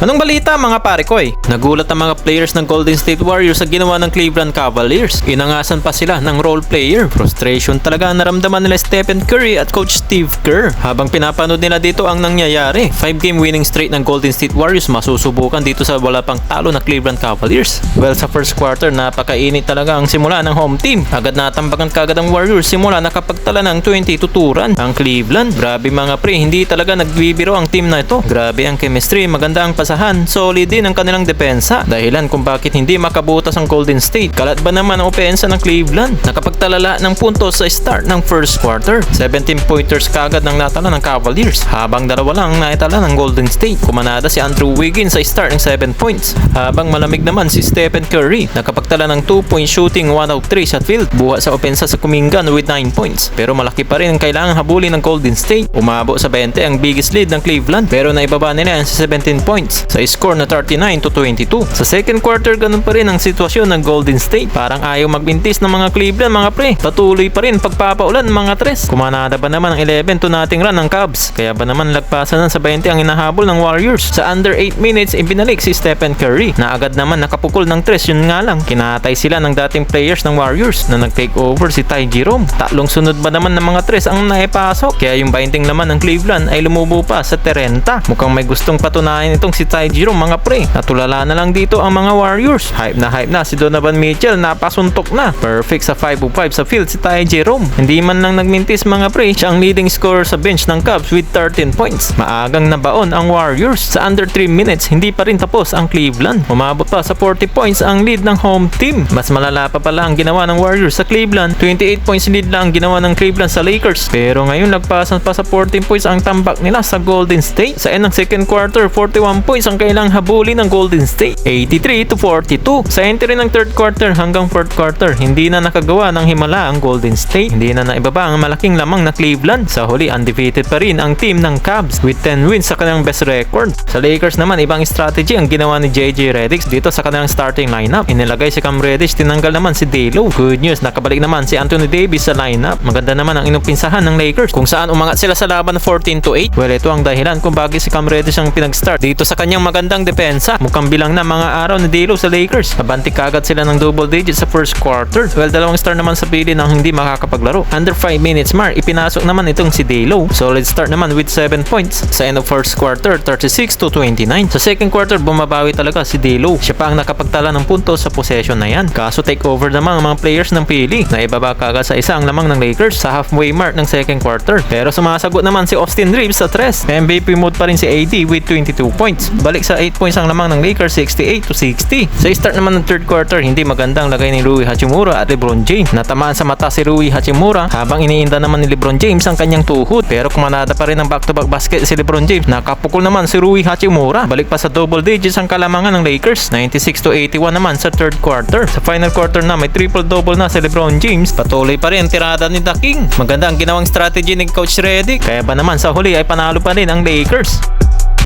Anong balita mga pare ko Nagulat ang mga players ng Golden State Warriors sa ginawa ng Cleveland Cavaliers. Inangasan pa sila ng role player. Frustration talaga ang naramdaman nila Stephen Curry at Coach Steve Kerr habang pinapanood nila dito ang nangyayari. 5-game winning streak ng Golden State Warriors masusubukan dito sa wala pang talo na Cleveland Cavaliers. Well, sa first quarter napakainit talaga ang simula ng home team. Agad natambakan kagad ang Warriors simula nakapagtala ng 20 tuturan. Ang Cleveland, grabe mga pre, hindi talaga nagbibiro ang team na ito. Grabe ang chemistry, maganda ang pasahan, solid din ang kanilang depensa. Dahilan kung bakit hindi makabutas ang Golden State. Kalat ba naman ang opensa ng Cleveland? Nakapagtalala ng puntos sa start ng first quarter. 17 pointers kagad ng natala ng Cavaliers, habang dalawa lang naitala ng Golden State. Kumanada si Andrew Wiggins sa start ng 7 points, habang malamig naman si Stephen Curry. Nakapagtala ng 2-point shooting, 1 out 3 shot field. Buhat sa opensa sa Kumingan with 9 points. Pero malaki pa rin ang kailangan habulin ng Golden State. Umabot sa 20 ang biggest lead ng Cleveland, pero naibaba nila yan sa 17 points sa score na 39-22. Sa second quarter, ganun pa rin ang sitwasyon ng Golden State. Parang ayaw magbintis ng mga Cleveland mga pre. Patuloy pa rin pagpapaulan ng mga tres. Kumanada ba naman ang 11-0 run ng Cavs? Kaya ba naman lagpasan sa 20 ang hinahabol ng Warriors? Sa under 8 minutes, ibinalik si Stephen Curry na agad naman nakapukol ng tres. Yun nga lang, kinatay sila ng dating players ng Warriors na nag-take over si Ty Jerome. Tatlong sunod ba naman ng mga tres ang naipasok? Kaya yung 20 naman ng Cleveland ay lumubo pa sa 30. Mukhang may gustong patunayan itong si Ty Jerome mga pre. Natulala na lang dito ang mga Warriors. Hype na si Donovan Mitchell, napasuntok na. Perfect sa 5-5 sa field si Ty Jerome. Hindi man lang nagmintis mga pre, siya ang leading scorer sa bench ng Cavs with 13 points. Maagang nabaon ang Warriors. Sa under 3 minutes, hindi pa rin tapos ang Cleveland. Umabot pa sa 40 points ang lead ng home team. Mas malala pa pala ang ginawa ng Warriors sa Cleveland. 28 points lead lang ang ginawa ng Cleveland sa Lakers. Pero ngayon nagpasan pa sa 14 points ang tambak nila sa Golden State. Sa end ng second quarter, 41 points ang kailang habulin ng Golden State. 83-42. Sa entry ng third quarter hanggang fourth quarter, hindi na nakagawa ng himala ang Golden State. Hindi na naibaba ang malaking lamang na Cleveland. Sa huli, undefeated pa rin ang team ng Cavs with 10 wins sa kanilang best record. Sa Lakers naman, ibang strategy ang ginawa ni JJ Redick dito sa kanilang starting lineup. Inilagay si Cam Reddish, tinanggal naman si D'Lo. Good news, nakabalik naman si Anthony Davis sa lineup. Maganda naman ang inumpisahan ng Lakers kung saan umangat sila sa laban 14-8. Well, ito ang dahilan kung bakit si Cam Reddish ang pinag-start dito sa kanyang magandang depensa. Mukhang bilang na mga araw ni D'Lo sa Lakers. Nabantik kagad sila ng double digits sa first quarter. Well, dalawang star naman sa pili ng hindi makakapaglaro. Under 5 minutes mark, ipinasok naman itong si D'Lo. Solid start naman with 7 points. Sa end of first quarter, 36-29. Sa second quarter, bumabawi talaga si D'Lo. Siya pa ang nakapagtala ng puntos sa possession na yan. Kaso take over naman ang mga players ng pili. Naibaba kagad sa isa ang lamang ng Lakers sa halfway mark ng second quarter. Pero sumasagot naman si Austin Reeves sa tres. MVP mode pa rin si AD with 22 points. Balik sa 8 points ang lamang ng Lakers, 68-60. Sa start naman ng third quarter, hindi magandang lagay ni Rui Hachimura at LeBron James. Natamaan sa mata si Rui Hachimura habang iniinda naman ni LeBron James ang kanyang tuhod. Pero kumanada pa rin ang back-to-back basket si LeBron James. Nakapukol naman si Rui Hachimura. Balik pa sa double digits ang kalamangan ng Lakers. 96-81 naman sa third quarter. Sa final quarter na may triple-double na si LeBron James. Patuloy pa rin tirada ni The King. Maganda ang ginawang strategy ni Coach Redick. Kaya ba naman sa huli ay panalo pa rin ang Lakers.